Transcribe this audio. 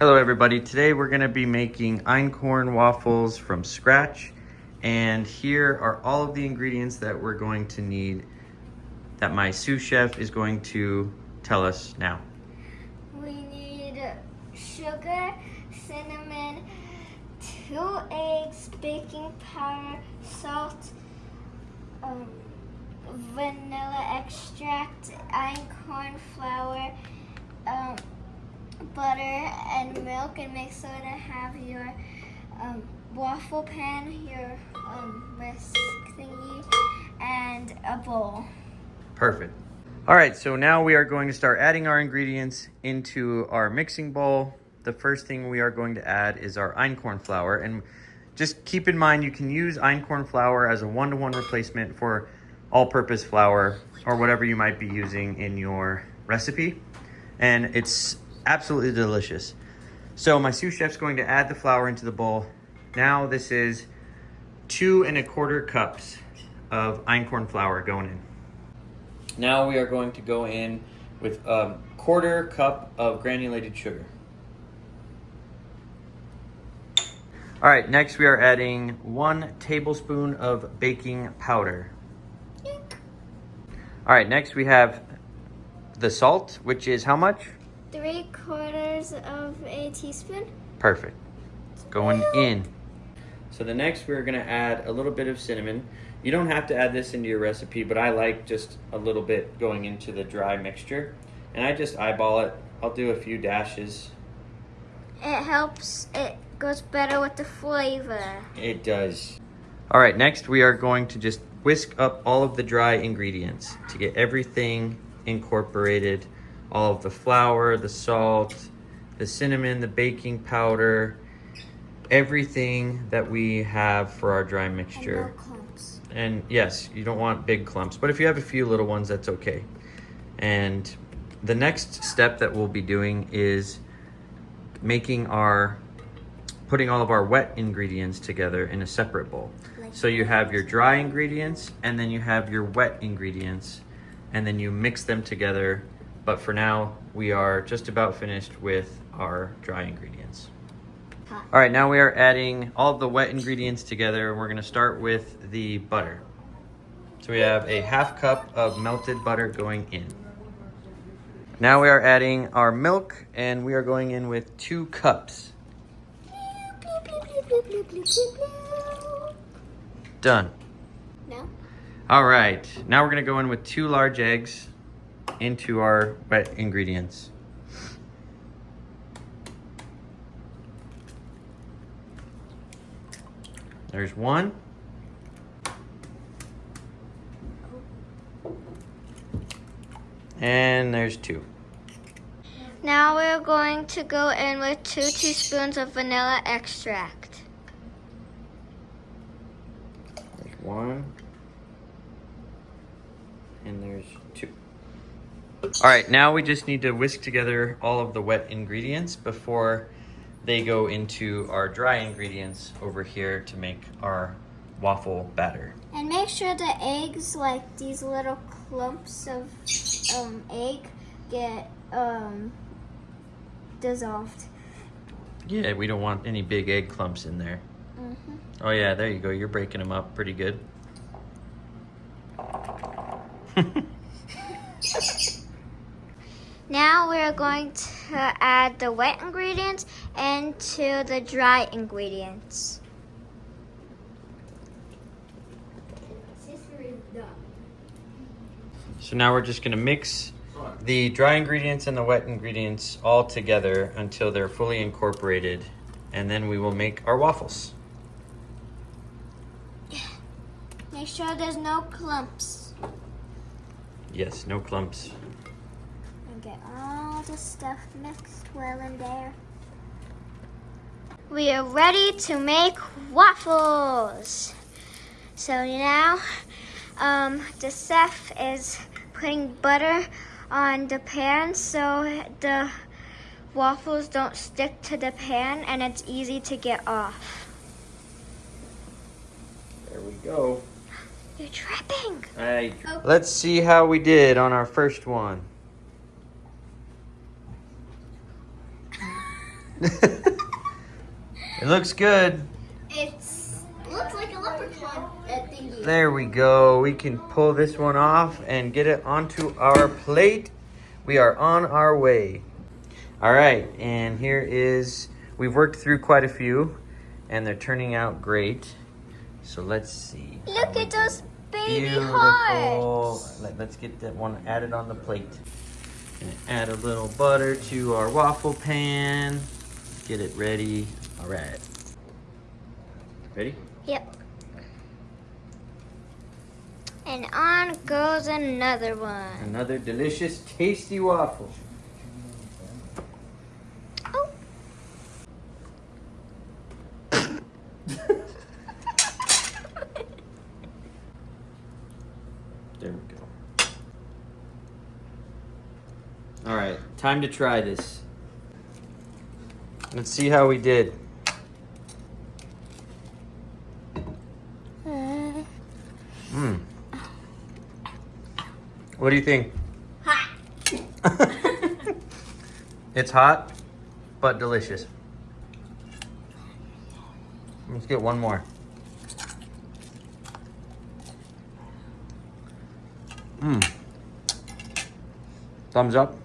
Hello everybody, today we're going to be making Einkorn waffles from scratch, and here are all of the ingredients that we're going to need that my sous chef is going to tell us now. We need sugar, cinnamon, 2 eggs, baking powder, salt, vanilla extract, einkorn flour, butter and milk, and make sure to have your waffle pan, your whisk thingy, and a bowl. Perfect. All right, so now we are going to start adding our ingredients into our mixing bowl. The first thing we are going to add is our einkorn flour, and just keep in mind you can use einkorn flour as a one-to-one replacement for all-purpose flour or whatever you might be using in your recipe, and it's absolutely delicious. So my sous chef's going to add the flour into the bowl. Now this is 2 1/4 cups of einkorn flour going in. Now we are going to go in with a 1/4 cup of granulated sugar. All right, next we are adding 1 tablespoon of baking powder. All right, next we have the salt, which is how much? 3/4 of a teaspoon. Perfect. Going in. So the next we're gonna add a little bit of cinnamon. You don't have to add this into your recipe, but I like just a little bit going into the dry mixture. And I just eyeball it. I'll do a few dashes. It helps, it goes better with the flavor. It does. All right, next we are going to just whisk up all of the dry ingredients to get everything incorporated. All of the flour, the salt, the cinnamon, the baking powder, everything that we have for our dry mixture. And no clumps. And yes, you don't want big clumps, but if you have a few little ones, that's okay. And the next step that we'll be doing is putting all of our wet ingredients together in a separate bowl. So you have your dry ingredients and then you have your wet ingredients, and then you mix them together. But for now, we are just about finished with our dry ingredients. All right, now we are adding all of the wet ingredients together. We're gonna start with the butter. So we have a 1/2 cup of melted butter going in. Now we are adding our milk, and we are going in with 2 cups. Done. No? All right, now we're gonna go in with 2 large eggs into our wet ingredients. There's 1. And there's 2. Now we're going to go in with 2 teaspoons of vanilla extract. There's 1. And there's 2. All right, now we just need to whisk together all of the wet ingredients before they go into our dry ingredients over here to make our waffle batter. And make sure the eggs, like these little clumps of egg, get dissolved. Yeah, we don't want any big egg clumps in there. Mm-hmm. Oh yeah, there you go. You're breaking them up pretty good. Now we're going to add the wet ingredients into the dry ingredients. So now we're just gonna mix the dry ingredients and the wet ingredients all together until they're fully incorporated, and then we will make our waffles. Make sure there's no clumps. Yes, no clumps. And get all the stuff mixed well in there. We are ready to make waffles. So now, the chef is putting butter on the pan so the waffles don't stick to the pan and it's easy to get off. There we go. You're dripping. Let's see how we did on our first one. It looks good. Looks like a leprechaun thingy. There we go. We can pull this one off and get it onto our plate. We are on our way. All right, and here is, we've worked through quite a few and they're turning out great. So let's see. Look at those baby Beautiful. hearts. Let's get that one added on the plate. And add a little butter to our waffle pan. Get it ready. All right. Ready? Yep. And on goes another one. Another delicious, tasty waffle. Oh. There we go. All right, time to try this. Let's see how we did. What do you think? Hot. It's hot, but delicious. Let's get one more. Thumbs up.